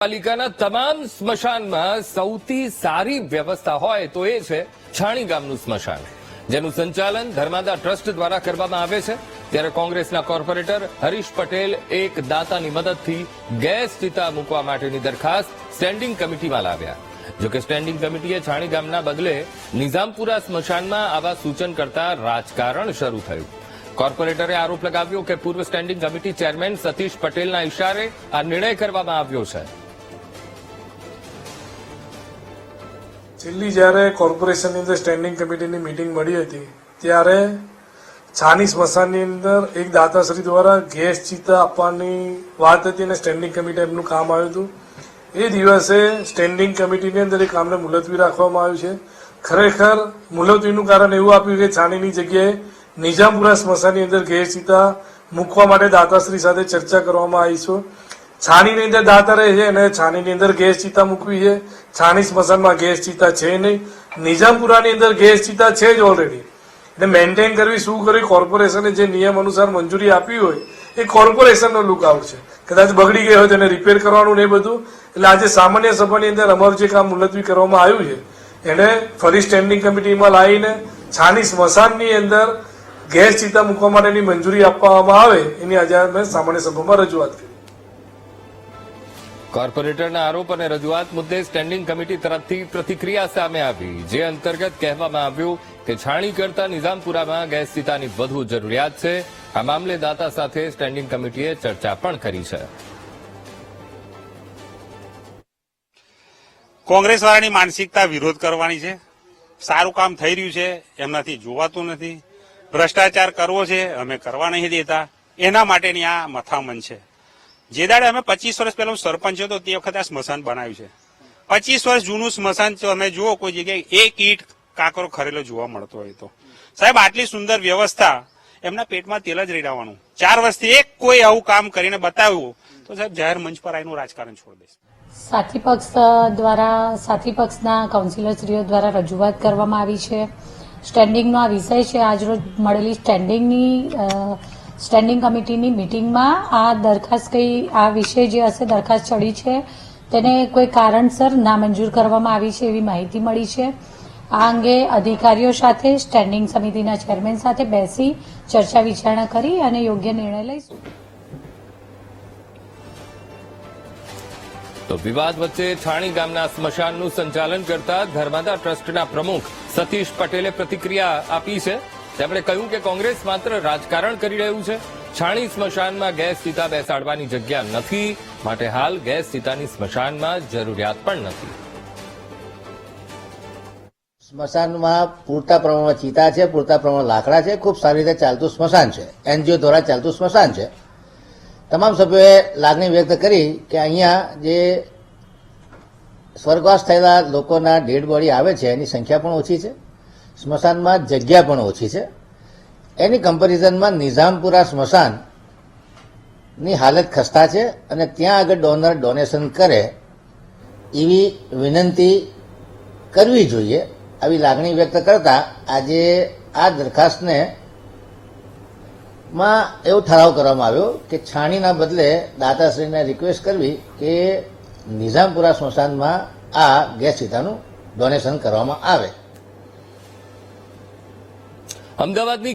પાલિકાના તમામ સ્મશાનમાં સૌથી સારી વ્યવસ્થા હોય તો એ છે છાણી ગામનું સ્મશાન, જેનું સંચાલન ધર્માદા ટ્રસ્ટ દ્વારા કરવામાં આવે છે. ત્યારે કોંગ્રેસના કોર્પોરેટર હરીશ પટેલ એક દાતાની મદદથી ગેસ ચિતા મૂકવા માટેની દરખાસ્ત સ્ટેન્ડિંગ કમિટીમાં લાવ્યા. જોકે સ્ટેન્ડિંગ કમિટીએ છાણી ગામના બદલે નિઝામપુરા સ્મશાનમાં આવા સૂચન કરતા રાજકારણ શરૂ થયું. કોર્પોરેટરે આરોપ લગાવ્યો કે પૂર્વ સ્ટેન્ડિંગ કમિટી ચેરમેન સતીશ પટેલના ઇશારે આ નિર્ણય કરવામાં આવ્યો છે. છેલ્લી જ્યારે કોર્પોરેશનની અંદર સ્ટેન્ડિંગ કમિટીની મિટિંગ મળી હતી ત્યારે છાની સ્મશાનની અંદર એક દાતાશ્રી દ્વારા ગેસ ચિતા આપવાની વાત હતી અને સ્ટેન્ડિંગ કમિટી એમનું કામ આવ્યું હતું. એ દિવસે સ્ટેન્ડિંગ કમિટીની અંદર એ કામને મુલતવી રાખવામાં આવ્યું છે. ખરેખર મુલતવીનું કારણ એવું આપ્યું કે છાનીની જગ્યાએ નિઝામપુરા સ્મશાનની અંદર ગેસ ચિતા મૂકવા માટે દાતાશ્રી સાથે ચર્ચા કરવામાં આવી છે. છાણીની અંદર દાતા રહે છે અને છાણીની અંદર ગેસ ચિતા મૂકવી છે. છાણી સ્મશાનમાં ગેસ ચિતા છે નહીં, નિઝામપુરાની અંદર ગેસ ચિતા છે જ ઓલરેડી. એટલે મેન્ટેન કરવી શું કરવી, કોર્પોરેશને જે નિયમ અનુસાર મંજૂરી આપી હોય એ કોર્પોરેશનનો લુકઆઉટ છે. કદાચ બગડી ગઈ હોય તેને રિપેર કરવાનું ને એ બધું. એટલે આજે સામાન્ય સભાની અંદર અમારું જે કામ મુલતવી કરવામાં આવ્યું છે એને ફરી સ્ટેન્ડિંગ કમિટીમાં લાવીને છાણી સ્મશાનની અંદર ગેસ ચિતા મૂકવા માટેની મંજૂરી આપવામાં આવે એની આજે અમે સામાન્ય સભામાં રજૂઆત કરી. કોર્પોરેટરના આરોપ અને રજૂઆત મુદ્દે સ્ટેન્ડિંગ કમિટી તરફથી પ્રતિક્રિયા સામે આવી, જે અંતર્ગત કહેવામાં આવ્યું કે છાણી કરતા નિઝામપુરામાં ગેસ ચિતાની વધુ જરૂરિયાત છે. આ મામલે દાતા સાથે સ્ટેન્ડિંગ કમિટીએ ચર્ચા પણ કરી છે. કોંગ્રેસ વાળાની માનસિકતા વિરોધ કરવાની છે. સારું કામ થઈ રહ્યું છે એમનાથી જોવાતું નથી. ભ્રષ્ટાચાર કરવો છે અમે કરવા નહીં દેતા, એના માટેની આ મથામણ છે. જે દાડે અમે 25 વર્ષ પહેલા હું સરપંચ હતો તે વખતે આ સ્મશાન બનાવ્યું છે. 25 વર્ષ જૂનું સ્મશાન તમે જુઓ કોઈ જગ્યાએ એક ઈંટ કાંકરો ખરેલો જોવા મળતો હોય તો સાહેબ આટલી સુંદર વ્યવસ્થા એમના પેટમાં તેલ જ રેડાવાનું. 4 વર્ષથી એક કોઈ આવું કામ કરીને બતાવ્યું તો સાહેબ જાહેર મંચ પર આનું રાજકારણ છોડી દઈશ. સાથી પક્ષ દ્વારા સાથી પક્ષના કાઉન્સિલરશ્રીઓ દ્વારા રજૂઆત કરવામાં આવી છે. સ્ટેન્ડિંગનો આ વિષય છે. આજરોજ મળેલી સ્ટેન્ડિંગ કમિટીની મિટિંગમાં આ દરખાસ્ત આ વિષય જે હશે દરખાસ્ત ચડી છે તેને કોઈ કારણસર નામંજૂર કરવામાં આવી છે એવી માહિતી મળી છે. આ અંગે અધિકારીઓ સાથે સ્ટેન્ડિંગ સમિતિના ચેરમેન સાથે બેસી ચર્ચા વિચારણા કરી અને યોગ્ય નિર્ણય લઈશું. તો વિવાદ વચ્ચે છાણી ગામના સ્મશાનનું સંચાલન કરતા ધર્માદા ટ્રસ્ટના પ્રમુખ સતીશ પટેલે પ્રતિક્રિયા આપી છે. તેમણે કહ્યું કે કોંગ્રેસ માત્ર રાજકારણ કરી રહ્યું છે. છાણી સ્મશાનમાં ગેસ ચિતા બેસાડવાની જગ્યા નથી, માટે હાલ ગેસ ચિતાની સ્મશાનમાં જરૂરિયાત પણ નથી. સ્મશાનમાં પૂરતા પ્રમાણમાં ચિતા છે, પૂરતા પ્રમાણમાં લાકડા છે, ખૂબ સારી રીતે ચાલતું સ્મશાન છે, એનજીઓ દ્વારા ચાલતું સ્મશાન છે. તમામ સભ્યોએ લાગણી વ્યક્ત કરી કે અહીંયા જે સ્વર્ગવાસ થયેલા લોકોના ડેડ બોડી આવે છે એની સંખ્યા પણ ઓછી છે, સ્મશાનમાં જગ્યા પણ ઓછી છે. એની કમ્પેરિઝનમાં નિઝામપુરા સ્મશાનની હાલત ખસ્તા છે અને ત્યાં આગળ ડોનર ડોનેશન કરે એવી વિનંતી કરવી જોઈએ, આવી લાગણી વ્યક્ત કરતા આજે આ દરખાસ્તને માં એવો ઠરાવ કરવામાં આવ્યો કે છાણીના બદલે દાતાશ્રીને રિક્વેસ્ટ કરવી કે નિઝામપુરા સ્મશાનમાં આ ગેસ ચિતાનું ડોનેશન કરવામાં આવે. અમદાવાદની